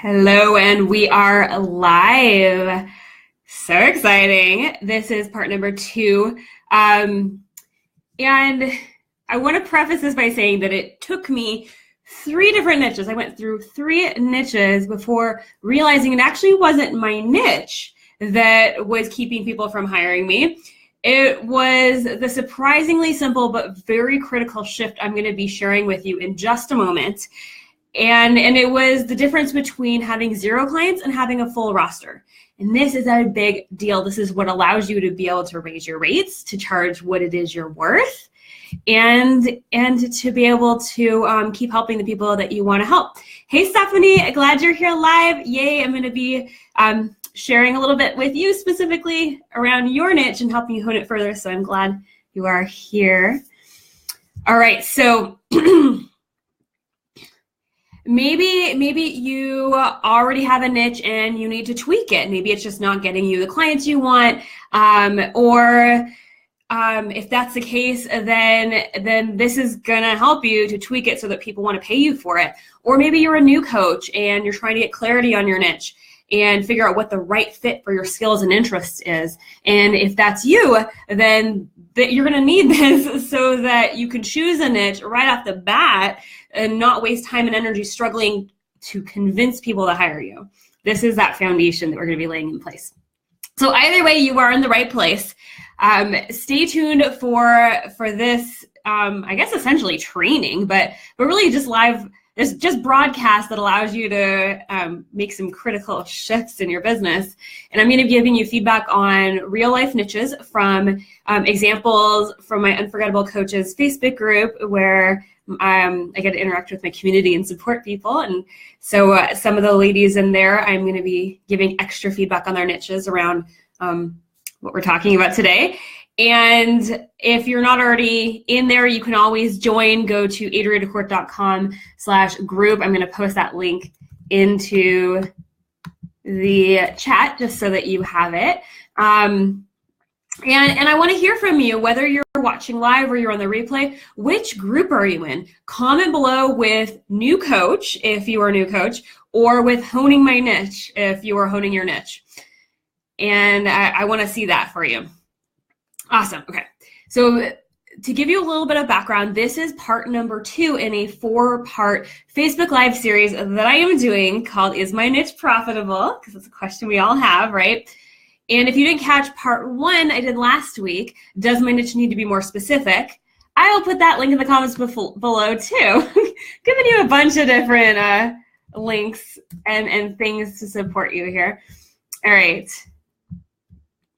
Hello, and we are live. So exciting. This is part number 2. And I want to preface this by saying that it took me 3 different niches. I went through 3 niches before realizing it actually wasn't my niche that was keeping people from hiring me. It was the surprisingly simple but very critical shift I'm going to be sharing with you in just a moment. And it was the difference between having 0 clients and having a full roster. And this is a big deal. This is what allows you to be able to raise your rates, to charge what it is you're worth, and to be able to keep helping the people that you want to help. Hey, Stephanie, glad you're here live. Yay, I'm going to be sharing a little bit with you specifically around your niche and helping you hone it further. So I'm glad you are here. All right, so Maybe you already have a niche and you need to tweak it. Maybe it's just not getting you the clients you want, or if that's the case, then this is gonna help you to tweak it so that people want to pay you for it. Or maybe you're a new coach and you're trying to get clarity on your niche and figure out what the right fit for your skills and interests is. And if that's you, then you're going to need this so that you can choose a niche right off the bat and not waste time and energy struggling to convince people to hire you. This is that foundation that we're going to be laying in place. So either way, you are in the right place. Stay tuned for this, I guess essentially training, but really just live. There's just broadcast that allows you to make some critical shifts in your business. And I'm going to be giving you feedback on real life niches from examples from my Unforgettable Coaches Facebook group, where I get to interact with my community and support people. And so some of the ladies in there, I'm going to be giving extra feedback on their niches around what we're talking about today. And if you're not already in there, you can always join. Go to adriadecourt.com/group. I'm going to post that link into the chat just so that you have it. And I want to hear from you, whether you're watching live or you're on the replay. Which group are you in? Comment below with new coach if you are a new coach, or with honing my niche if you are honing your niche. And I want to see that for you. Awesome. Okay. So to give you a little bit of background, this is part number 2 in a 4-part Facebook Live series that I am doing called Is My Niche Profitable? Because it's a question we all have, right? And if you didn't catch part 1 I did last week, does my niche need to be more specific? I will put that link in the comments below too. Giving you a bunch of different links and things to support you here. All right.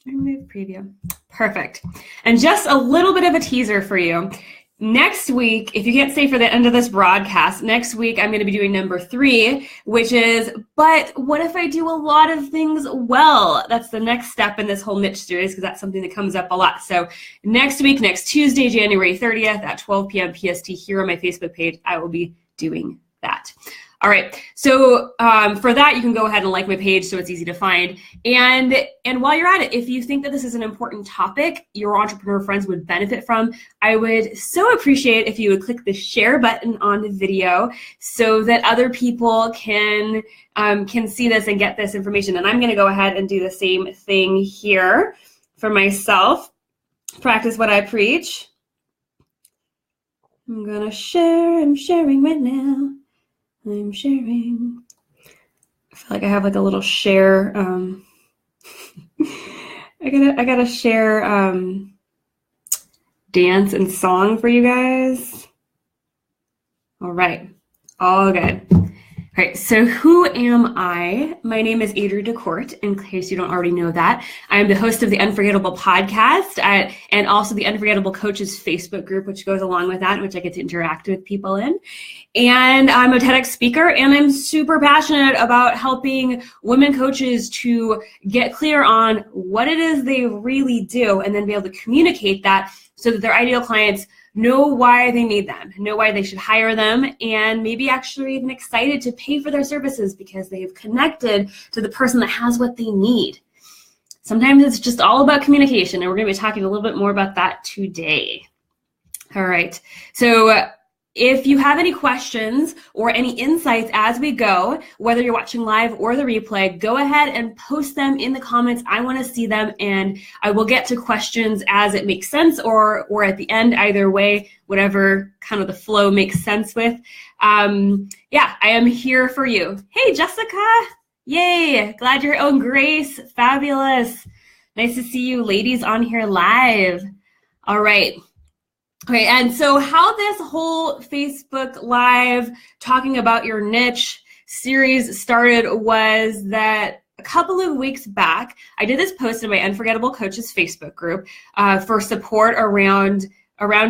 Remove preview. Perfect. And just a little bit of a teaser for you. Next week, if you can't stay for the end of this broadcast, next week I'm going to be doing number 3, which is, but what if I do a lot of things well? That's the next step in this whole niche series, because that's something that comes up a lot. So next week, next Tuesday, January 30th at 12 p.m. PST here on my Facebook page, I will be doing that. All right, so for that, you can go ahead and like my page so it's easy to find. And while you're at it, if you think that this is an important topic your entrepreneur friends would benefit from, I would so appreciate if you would click the share button on the video so that other people can see this and get this information. And I'm going to go ahead and do the same thing here for myself. Practice what I preach. I'm going to share. I'm sharing right now. I'm sharing. I feel like I have like a little share. I gotta share dance and song for you guys. All right, all good. All right, so who am I? My name is Adria DeCourt, in case you don't already know that. I am the host of the Unforgettable podcast and also the Unforgettable Coaches Facebook group, which goes along with that, which I get to interact with people in. And I'm a TEDx speaker, and I'm super passionate about helping women coaches to get clear on what it is they really do and then be able to communicate that so that their ideal clients know why they need them, know why they should hire them, and maybe actually even excited to pay for their services because they've connected to the person that has what they need. Sometimes it's just all about communication, and we're going to be talking a little bit more about that today. All right. So If you have any questions or any insights as we go, whether you're watching live or the replay, go ahead and post them in the comments. I want to see them, and I will get to questions as it makes sense or at the end, either way, whatever kind of the flow makes sense with. Yeah, I am here for you. Hey, Jessica. Yay. Glad you're, oh, Grace. Fabulous. Nice to see you ladies on here live. All right. Okay, and so how this whole Facebook Live talking about your niche series started was that a couple of weeks back, I did this post in my Unforgettable Coaches Facebook group for support around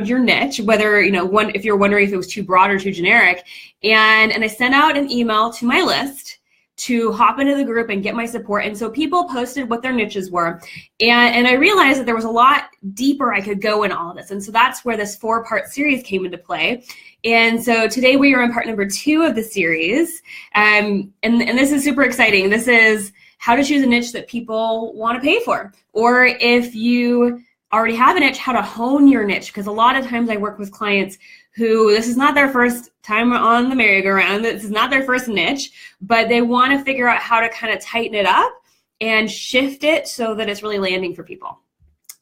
your niche, whether, if you're wondering if it was too broad or too generic. And I sent out an email to my list to hop into the group and get my support. And so people posted what their niches were. And I realized that there was a lot deeper I could go in all of this. And so that's where this 4-part series came into play. And so today we are in part number 2 of the series. And this is super exciting. This is how to choose a niche that people want to pay for. Or if you already have a niche, how to hone your niche. Because a lot of times I work with clients who this is not their first time on the merry-go-round, this is not their first niche, but they want to figure out how to kind of tighten it up and shift it so that it's really landing for people.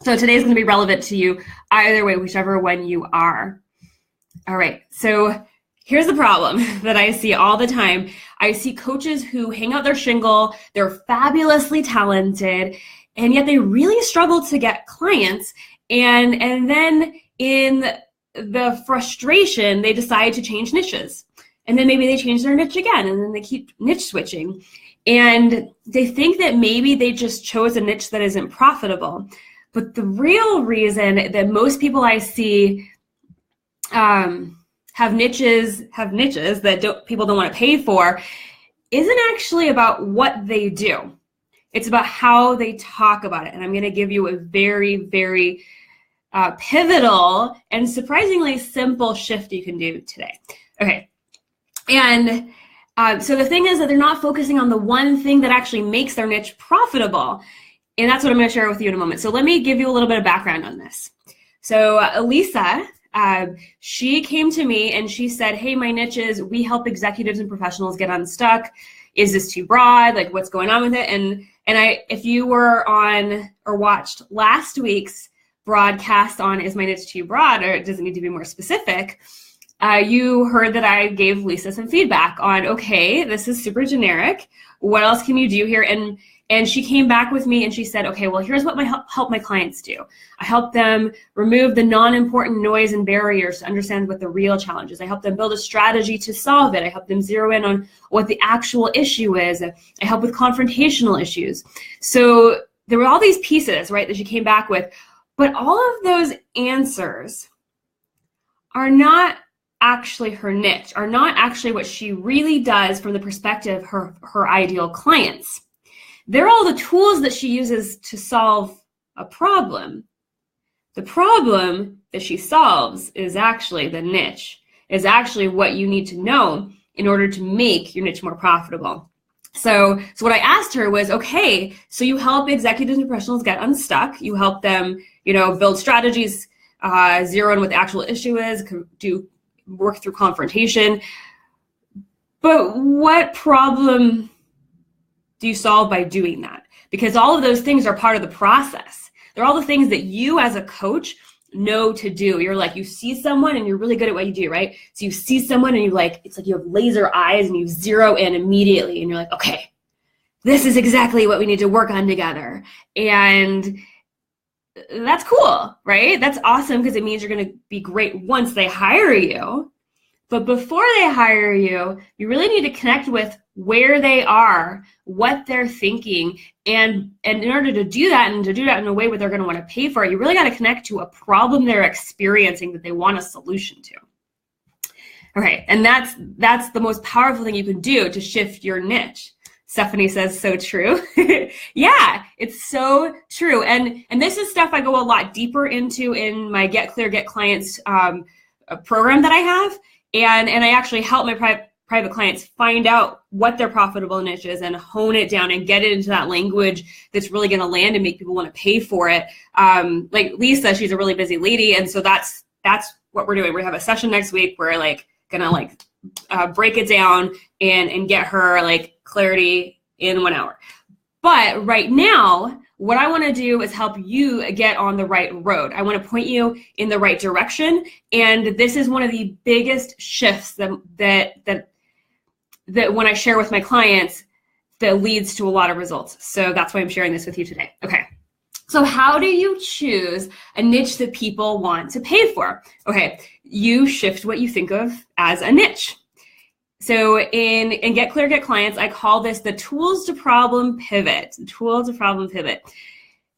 So today's going to be relevant to you either way, whichever one you are. All right, so here's the problem that I see all the time. I see coaches who hang out their shingle, they're fabulously talented, and yet they really struggle to get clients. And then in the frustration, they decide to change niches. And then maybe they change their niche again, and then they keep niche switching. And they think that maybe they just chose a niche that isn't profitable. But the real reason that most people I see have niches that people don't want to pay for isn't actually about what they do. It's about how they talk about it. And I'm going to give you a very, very pivotal and surprisingly simple shift you can do today. Okay. And so the thing is that they're not focusing on the one thing that actually makes their niche profitable. And that's what I'm going to share with you in a moment. So let me give you a little bit of background on this. So Elisa, she came to me and she said, hey, my niche is we help executives and professionals get unstuck. Is this too broad? Like, what's going on with it? And if you were on or watched last week's broadcast on Is My Niche Too Broad, or does it need to be more specific, you heard that I gave Lisa some feedback on, okay, this is super generic. What else can you do here? And she came back with me and she said, okay, well, here's what I help my clients do. I help them remove the non-important noise and barriers to understand what the real challenge is. I help them build a strategy to solve it. I help them zero in on what the actual issue is. I help with confrontational issues. So there were all these pieces, right, that she came back with. But all of those answers are not actually her niche, are not actually what she really does from the perspective of her ideal clients. They're all the tools that she uses to solve a problem. The problem that she solves is actually the niche, is actually what you need to know in order to make your niche more profitable. So what I asked her was, okay, so you help executives and professionals get unstuck. You help them, build strategies, zero in what the actual issue is, work through confrontation. But what problem do you solve by doing that? Because all of those things are part of the process. They're all the things that you as a coach know to do. You're like, you see someone and you're really good at what you do, right? So you see someone and it's like you have laser eyes and you zero in immediately and you're like, okay, this is exactly what we need to work on together. And that's cool, right? That's awesome because it means you're going to be great once they hire you. But before they hire you, you really need to connect with where they are, what they're thinking. And in order to do that and to do that in a way where they're going to want to pay for it, you really got to connect to a problem they're experiencing that they want a solution to. Okay, and that's the most powerful thing you can do to shift your niche. Stephanie says, so true. Yeah, it's so true. And this is stuff I go a lot deeper into in my Get Clear, Get Clients program that I have. And I actually help my private clients find out what their profitable niche is and hone it down and get it into that language that's really going to land and make people want to pay for it. Like Lisa, she's a really busy lady. And so that's that's what we're doing. We have a session next week. We're like gonna like break it down and get her like clarity in 1 hour. But right now, what I want to do is help you get on the right road. I want to point you in the right direction. And this is one of the biggest shifts that when I share with my clients that leads to a lot of results. So that's why I'm sharing this with you today. Okay. So how do you choose a niche that people want to pay for? Okay. You shift what you think of as a niche. So in Get Clear, Get Clients, I call this the tools to problem pivot. Tools to problem pivot.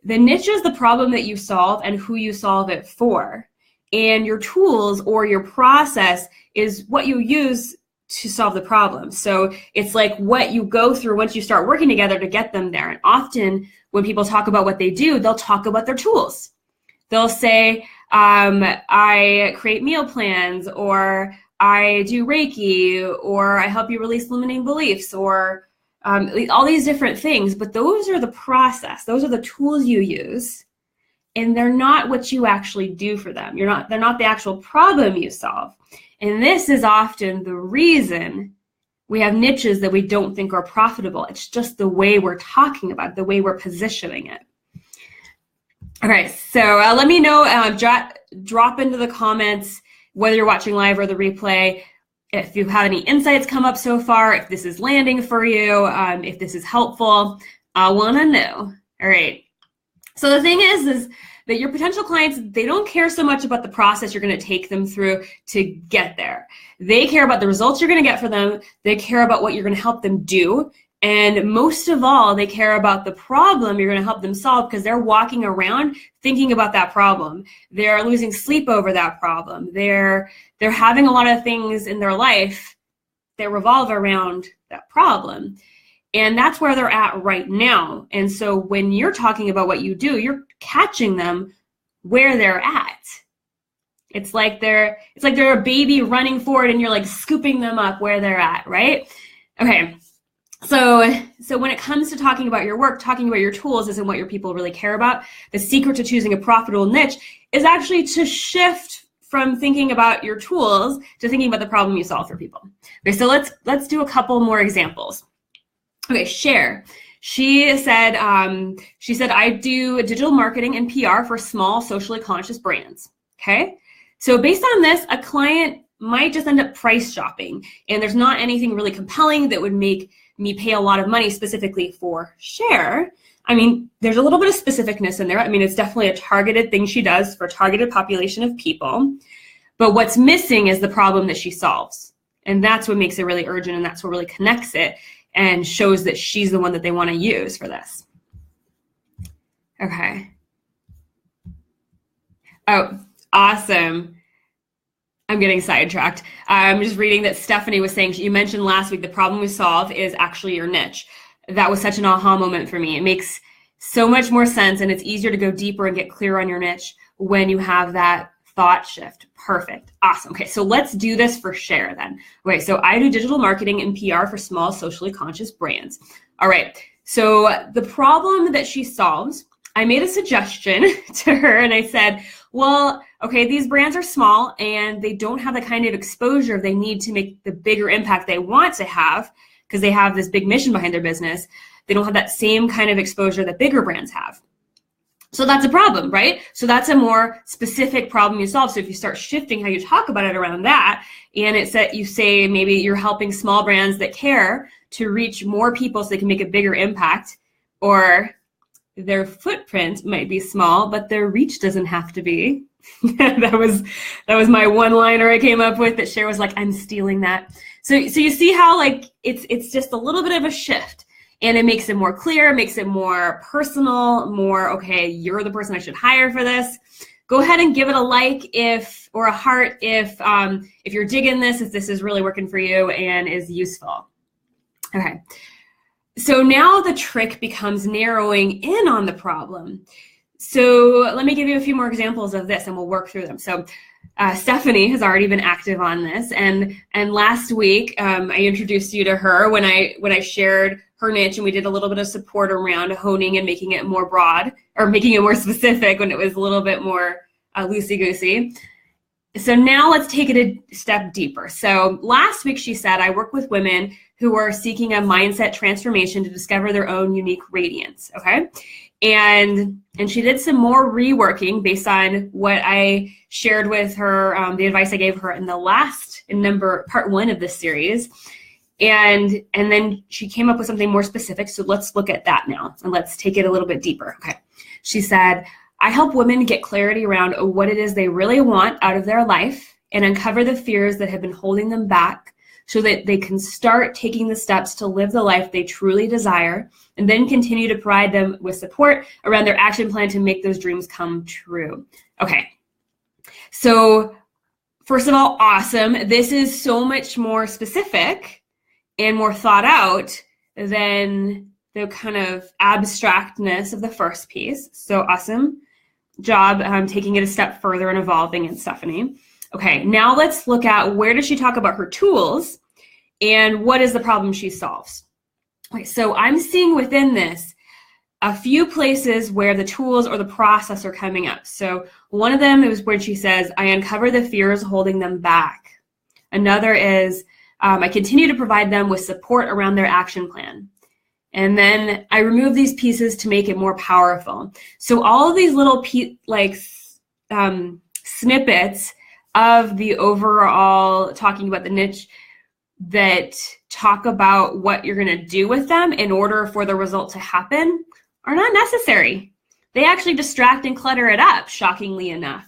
The niche is the problem that you solve and who you solve it for. And your tools or your process is what you use to solve the problem. So it's like what you go through once you start working together to get them there. And often when people talk about what they do, they'll talk about their tools. They'll say, I create meal plans, or I do Reiki, or I help you release limiting beliefs, or all these different things. But those are the process. Those are the tools you use. And they're not what you actually do for them. They're not the actual problem you solve. And this is often the reason we have niches that we don't think are profitable. It's just the way we're talking about it, the way we're positioning it. Okay, so let me know, drop into the comments, whether you're watching live or the replay, if you have any insights come up so far, if this is landing for you, if this is helpful. I want to know. All right. So the thing is that your potential clients, they don't care so much about the process you're going to take them through to get there. They care about the results you're going to get for them. They care about what you're going to help them do. And most of all, they care about the problem you're going to help them solve, because they're walking around thinking about that problem. They're losing sleep over that problem. They're having a lot of things in their life that revolve around that problem. And that's where they're at right now. And so when you're talking about what you do, you're catching them where they're at. It's like they're a baby running forward and you're like scooping them up where they're at, right? Okay. So when it comes to talking about your work, talking about your tools isn't what your people really care about. The secret to choosing a profitable niche is actually to shift from thinking about your tools to thinking about the problem you solve for people. Okay, so let's do a couple more examples. Okay, Cher. She said, I do digital marketing and PR for small, socially conscious brands. Okay, so based on this, a client might just end up price shopping, and there's not anything really compelling that would make me pay a lot of money specifically for Cher. I mean, there's a little bit of specificness in there. I mean, it's definitely a targeted thing she does for a targeted population of people. But what's missing is the problem that she solves. And that's what makes it really urgent, and that's what really connects it and shows that she's the one that they want to use for this. Okay. Oh, awesome. I'm getting sidetracked. I'm just reading that Stephanie was saying, you mentioned last week, the problem we solve is actually your niche. That was such an aha moment for me. It makes so much more sense, and it's easier to go deeper and get clear on your niche when you have that thought shift. Perfect. Awesome. Okay, so let's do this for Cher then. Okay, so I do digital marketing and PR for small, socially conscious brands. All right, so the problem that she solves, I made a suggestion to her, and I said, well, okay, these brands are small and they don't have the kind of exposure they need to make the bigger impact they want to have, because they have this big mission behind their business. They don't have that same kind of exposure that bigger brands have. So that's a problem, right? So that's a more specific problem you solve. So if you start shifting how you talk about it around that, and it's that you say maybe you're helping small brands that care to reach more people so they can make a bigger impact, or their footprint might be small, but their reach doesn't have to be. That was my one-liner I came up with that Cher was like, I'm stealing that. So you see how like it's just a little bit of a shift, and it makes it more clear, makes it more personal, more, okay, you're the person I should hire for this. Go ahead and give it a like or a heart if you're digging this, if this is really working for you and is useful. Okay. So now the trick becomes narrowing in on the problem. So let me give you a few more examples of this and we'll work through them. So Stephanie has already been active on this, and last week I introduced you to her when I shared her niche, and we did a little bit of support around honing and making it more broad, or making it more specific when it was a little bit more loosey-goosey. So now let's take it a step deeper. So last week she said, I work with women who are seeking a mindset transformation to discover their own unique radiance, okay? And she did some more reworking based on what I shared with her, the advice I gave her in part 1 of this series. And then she came up with something more specific. So let's look at that now and let's take it a little bit deeper. Okay. She said, I help women get clarity around what it is they really want out of their life and uncover the fears that have been holding them back so that they can start taking the steps to live the life they truly desire and then continue to provide them with support around their action plan to make those dreams come true. Okay. So first of all, awesome. This is so much more specific and more thought out than the kind of abstractness of the first piece. So awesome job taking it a step further and evolving it, Stephanie. Okay, now let's look at where does she talk about her tools and what is the problem she solves. Okay, so I'm seeing within this a few places where the tools or the process are coming up. So one of them is where she says, I uncover the fears holding them back. Another is, I continue to provide them with support around their action plan. And then I remove these pieces to make it more powerful. So all of these little snippets of the overall talking about the niche that talk about what you're going to do with them in order for the result to happen are not necessary. They actually distract and clutter it up, shockingly enough.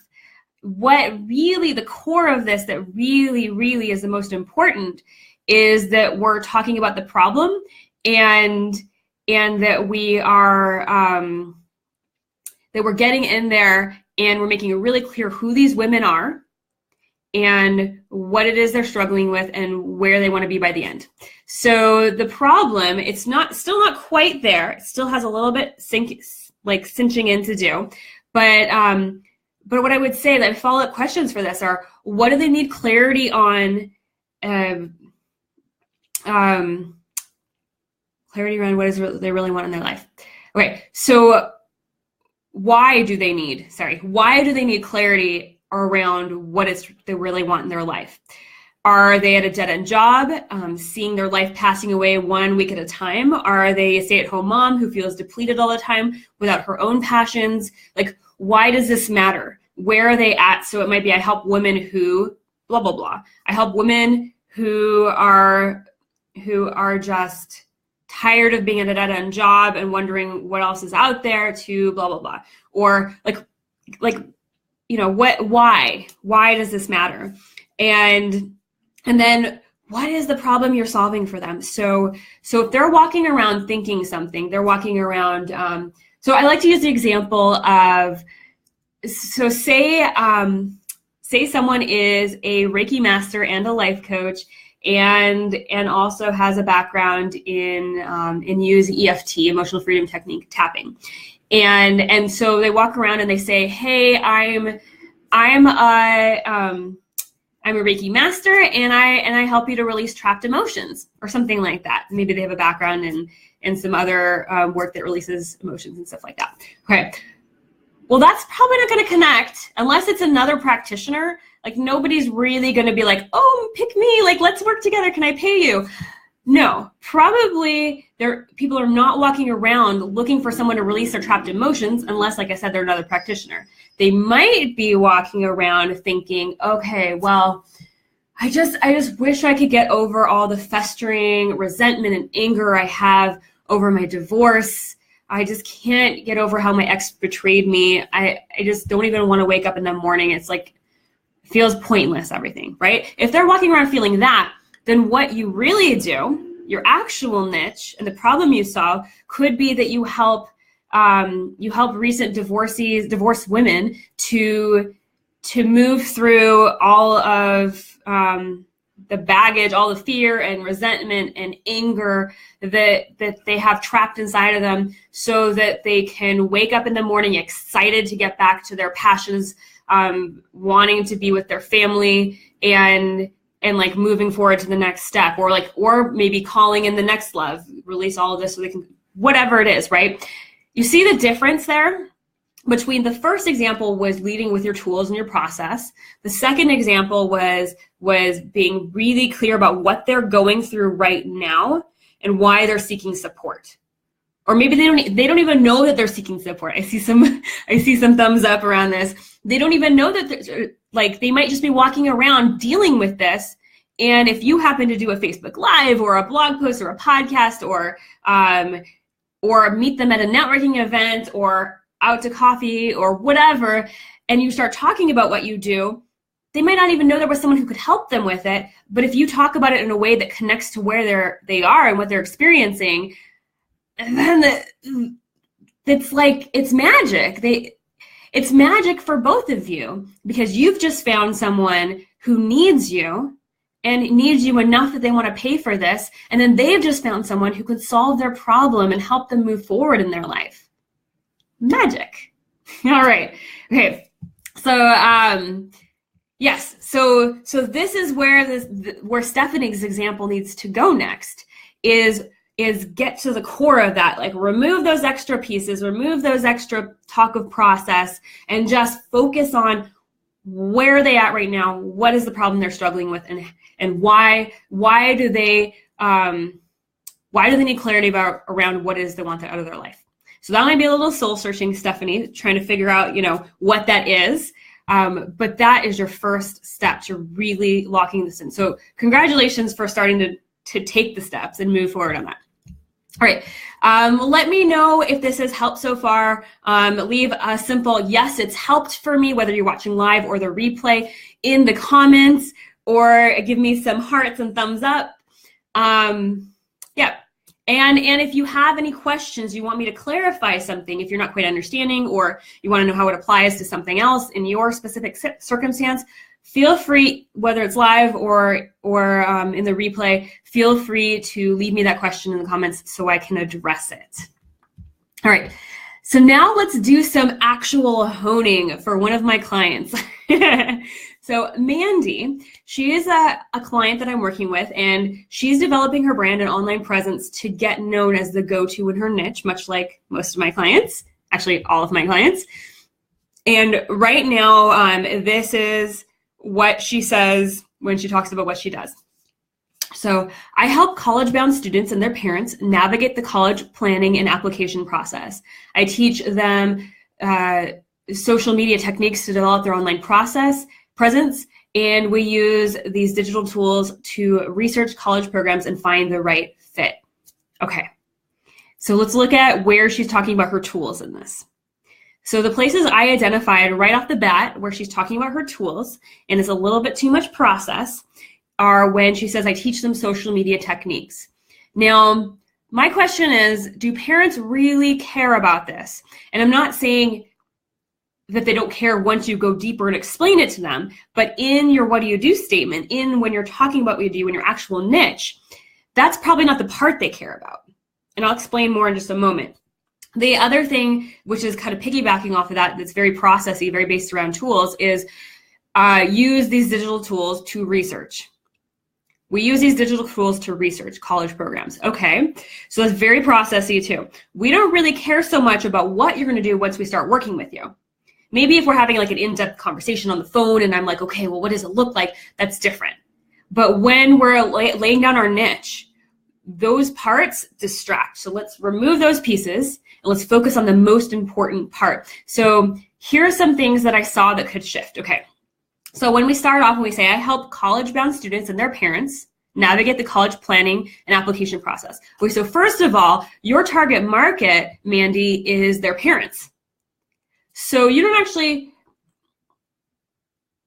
What really the core of this that really, really is the most important is that we're talking about the problem and that we are that we're getting in there and we're making it really clear who these women are and what it is they're struggling with and where they want to be by the end. So the problem, it's still not quite there. It still has a little bit cinching in to do, but what I would say that follow-up questions for this are, what do they need clarity on? Clarity around what is they really want in their life. Okay, so why do they need clarity around what they really want in their life? Are they at a dead-end job, seeing their life passing away 1 week at a time? Are they a stay-at-home mom who feels depleted all the time without her own passions? Like, why does this matter? Where are they at? So it might be, I help women who blah, blah, blah. I help women who are just tired of being at a dead-end job and wondering what else is out there to blah, blah, blah. Or like, why does this matter? And then what is the problem you're solving for them? So if they're walking around thinking something, they're walking around, so I like to use the example of, so say someone is a Reiki master and a life coach and also has a background in use EFT, emotional freedom technique, tapping. And so they walk around and they say, hey, I'm a Reiki master and I help you to release trapped emotions or something like that. Maybe they have a background in some other work that releases emotions and stuff like that. Okay. Well, that's probably not going to connect unless it's another practitioner. Like, nobody's really going to be like, oh, pick me, like, let's work together. Can I pay you? No, probably people are not walking around looking for someone to release their trapped emotions unless, like I said, they're another practitioner. They might be walking around thinking, okay, well, I just wish I could get over all the festering resentment and anger I have over my divorce. I just can't get over how my ex betrayed me. I just don't even want to wake up in the morning. It's like, it feels pointless, everything, right? If they're walking around feeling that, then what you really do, your actual niche and the problem you solve could be that you help recent divorced women to move through all of the baggage, all the fear and resentment and anger that they have trapped inside of them, so that they can wake up in the morning excited to get back to their passions, wanting to be with their family and like moving forward to the next step, or maybe calling in the next love, release all of this so they can, whatever it is, right? You see the difference there? between the first example was leading with your tools and your process. The second example was being really clear about what they're going through right now and why they're seeking support. Or maybe they don't even know that they're seeking support. I see some thumbs up around this. They don't even know that like they might just be walking around dealing with this. And if you happen to do a Facebook Live or a blog post or a podcast or meet them at a networking event or out to coffee or whatever, and you start talking about what you do, they might not even know there was someone who could help them with it. But if you talk about it in a way that connects to where they are and what they're experiencing, then it's like, it's magic. It's magic for both of you because you've just found someone who needs you and needs you enough that they want to pay for this. And then they've just found someone who could solve their problem and help them move forward in their life. Magic. All right. Okay. So, yes. So this is where Stephanie's example needs to go next is get to the core of that, like remove those extra pieces, remove those extra talk of process, and just focus on where are they at right now, what is the problem they're struggling with, and why do they need clarity around what it is they want out of their life. So that might be a little soul searching, Stephanie, trying to figure out, what that is. But that is your first step to really locking this in. So congratulations for starting to take the steps and move forward on that. All right, let me know if this has helped so far. Leave a simple yes, it's helped for me, whether you're watching live or the replay, in the comments, or give me some hearts and thumbs up. Yeah, and if you have any questions, you want me to clarify something, if you're not quite understanding, or you want to know how it applies to something else in your specific circumstance, feel free, whether it's live or in the replay, feel free to leave me that question in the comments so I can address it. All right, so now let's do some actual honing for one of my clients. So Mandy, she is a client that I'm working with, and she's developing her brand and online presence to get known as the go-to in her niche, much like most of my clients, actually all of my clients. And right now, this is what she says when she talks about what she does. So I help college-bound students and their parents navigate the college planning and application process. I teach them social media techniques to develop their online presence, and we use these digital tools to research college programs and find the right fit. Okay, so let's look at where she's talking about her tools in this. So the places I identified right off the bat where she's talking about her tools, and it's a little bit too much process, are when she says, I teach them social media techniques. Now, my question is, do parents really care about this? And I'm not saying that they don't care once you go deeper and explain it to them, but in your what do you do statement, when you're talking about what you do in your actual niche, that's probably not the part they care about. And I'll explain more in just a moment. The other thing, which is kind of piggybacking off of that, that's very processy, very based around tools, is use these digital tools to research. We use these digital tools to research college programs. Okay, so that's very processy too. We don't really care so much about what you're going to do once we start working with you. Maybe if we're having like an in-depth conversation on the phone and I'm like, okay, well, what does it look like? That's different. But when we're laying down our niche, those parts distract. So let's remove those pieces and let's focus on the most important part. So here are some things that I saw that could shift. Okay. So when we start off and we say, I help college-bound students and their parents navigate the college planning and application process. Okay, so first of all, your target market, Mandy, is their parents. So you don't actually,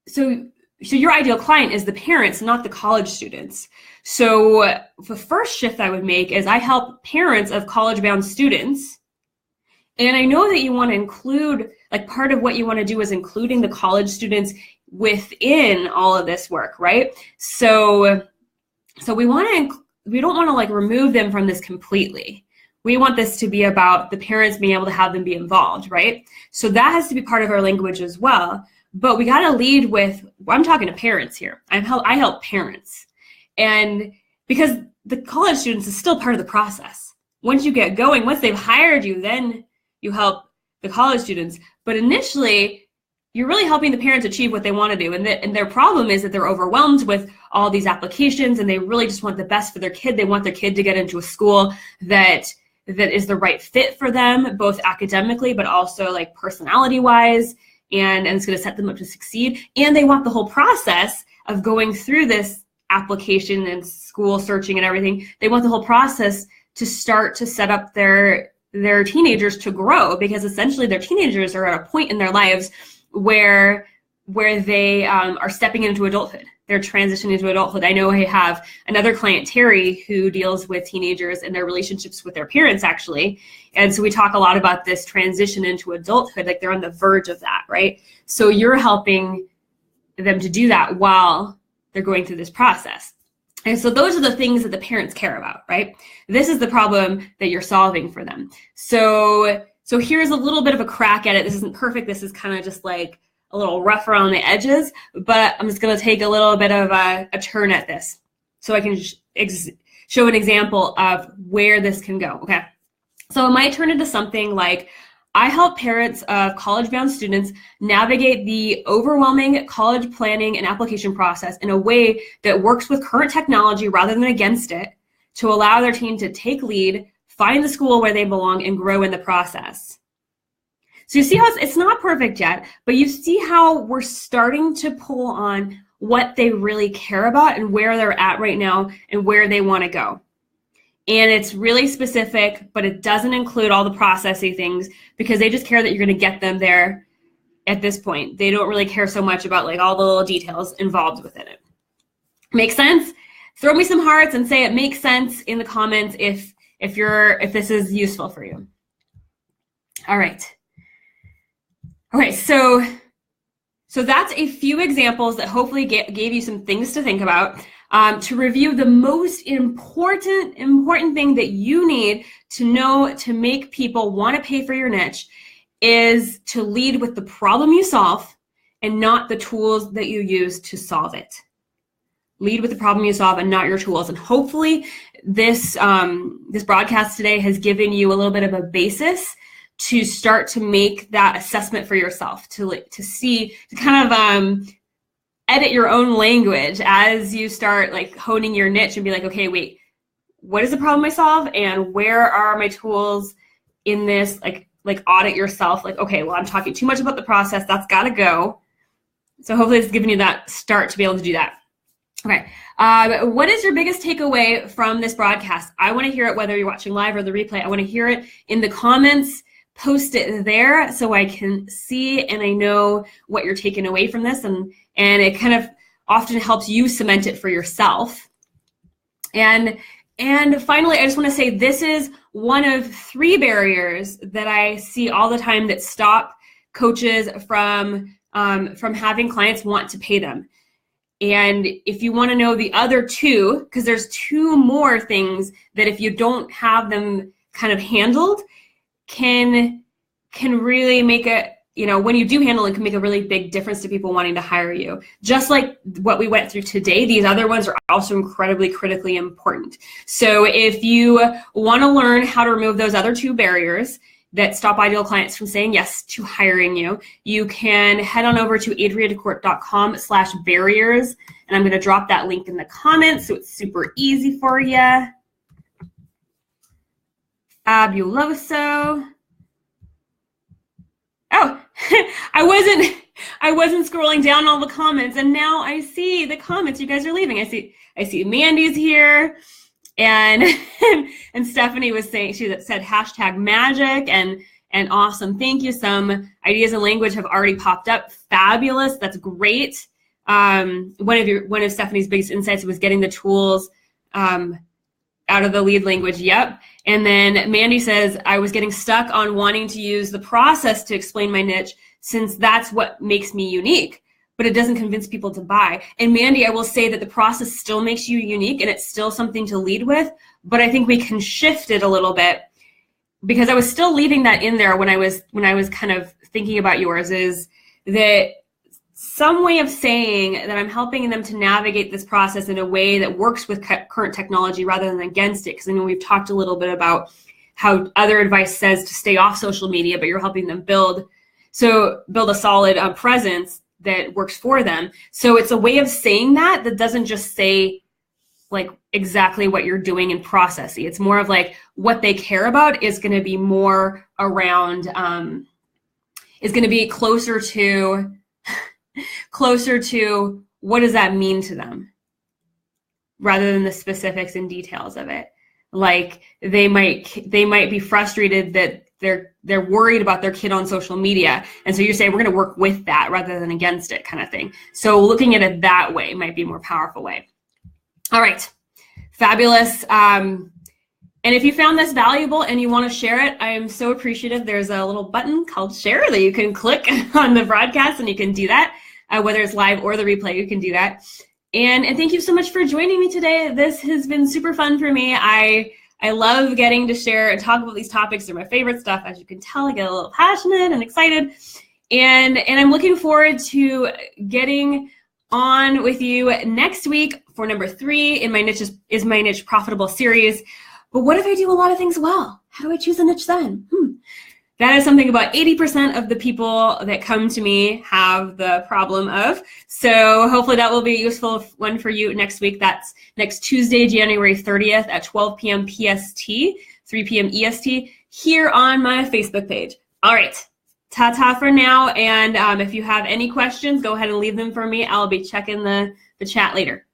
so your ideal client is the parents, not the college students. So the first shift I would make is I help parents of college-bound students. And I know that you want to include, like part of what you want to do is including the college students within all of this work, right? So we don't want to like remove them from this completely. We want this to be about the parents being able to have them be involved, right? So that has to be part of our language as well. But we got to lead with, I'm talking to parents here. I help parents. And because the college students is still part of the process. Once you get going, once they've hired you, then you help the college students. But initially, you're really helping the parents achieve what they want to do. And their problem is that they're overwhelmed with all these applications, and they really just want the best for their kid. They want their kid to get into a school that is the right fit for them, both academically, but also like personality wise, and it's going to set them up to succeed. And they want the whole process of going through this application and school searching and everything. They want the whole process to start to set up their teenagers to grow, because essentially their teenagers are at a point in their lives where they are stepping into adulthood. They're transitioning into adulthood. I know I have another client, Terry, who deals with teenagers and their relationships with their parents, actually. And so we talk a lot about this transition into adulthood, like they're on the verge of that, right? So you're helping them to do that while they're going through this process. And so those are the things that the parents care about, right? This is the problem that you're solving for them. So here's a little bit of a crack at it. This isn't perfect. This is kind of just like a little rough around the edges, but I'm just going to take a little bit of a turn at this so I can show an example of where this can go, okay? So it might turn into something like, I help parents of college-bound students navigate the overwhelming college planning and application process in a way that works with current technology rather than against it, to allow their team to take lead, find the school where they belong, and grow in the process. So you see how it's not perfect yet, but you see how we're starting to pull on what they really care about and where they're at right now and where they want to go. And it's really specific, but it doesn't include all the processy things, because they just care that you're going to get them there at this point. They don't really care so much about like all the little details involved within it. Make sense? Throw me some hearts and say it makes sense in the comments if this is useful for you. All right. Okay, so that's a few examples that hopefully gave you some things to think about. To review, the most important thing that you need to know to make people want to pay for your niche is to lead with the problem you solve and not the tools that you use to solve it. Lead with the problem you solve and not your tools. And hopefully this broadcast today has given you a little bit of a basis to start to make that assessment for yourself, to kind of edit your own language as you start like honing your niche and be like, okay, wait, what is the problem I solve, and where are my tools in this? Like audit yourself. Like, okay, well, I'm talking too much about the process. That's got to go. So hopefully it's given you that start to be able to do that. Okay. What is your biggest takeaway from this broadcast? I want to hear it, whether you're watching live or the replay. I want to hear it in the comments. Post it there so I can see and I know what you're taking away from this, and it kind of often helps you cement it for yourself. And finally, I just want to say this is one of 3 barriers that I see all the time that stop coaches from having clients want to pay them. And if you want to know the other 2, because there's 2 more things that if you don't have them kind of handled, can really make when you do handle it, can make a really big difference to people wanting to hire you. Just like what we went through today, these other ones are also incredibly critically important. So if you want to learn how to remove those other 2 barriers that stop ideal clients from saying yes to hiring you, you can head on over to adriadecourt.com/barriers, and I'm going to drop that link in the comments so it's super easy for you. Fabuloso. Oh, I wasn't scrolling down all the comments, and now I see the comments you guys are leaving. I see Mandy's here, and and Stephanie was saying, she said #magic and awesome. Thank you. Some ideas in language have already popped up. Fabulous. That's great. One of Stephanie's biggest insights was getting the tools out of the lead language. Yep. And then Mandy says, I was getting stuck on wanting to use the process to explain my niche, since that's what makes me unique, but it doesn't convince people to buy. And Mandy, I will say that the process still makes you unique and it's still something to lead with, but I think we can shift it a little bit, because I was still leaving that in there when I was kind of thinking about yours, is that some way of saying that I'm helping them to navigate this process in a way that works with current technology rather than against it. Because I know we've talked a little bit about how other advice says to stay off social media, but you're helping them build So build a solid presence that works for them. So it's a way of saying that doesn't just say like exactly what you're doing and processing. It's more of like what they care about is going to be more around, is going to be closer to what does that mean to them, rather than the specifics and details of it. Like they might be frustrated that they're worried about their kid on social media, and so you're saying we're going to work with that rather than against it, kind of thing. So looking at it that way might be a more powerful way. All right, fabulous. And if you found this valuable and you want to share it, I am so appreciative. There's a little button called share that you can click on the broadcast, and you can do that, whether it's live or the replay, you can do that. And thank you so much for joining me today. This has been super fun for me. I love getting to share and talk about these topics. They're my favorite stuff. As you can tell, I get a little passionate and excited. And I'm looking forward to getting on with you next week for number 3 in my Niche is My Niche Profitable series. But what if I do a lot of things well? How do I choose a niche then? That is something about 80% of the people that come to me have the problem of. So hopefully that will be a useful one for you next week. That's next Tuesday, January 30th at 12 p.m. PST, 3 p.m. EST, here on my Facebook page. All right, ta-ta for now. And if you have any questions, go ahead and leave them for me. I'll be checking the chat later.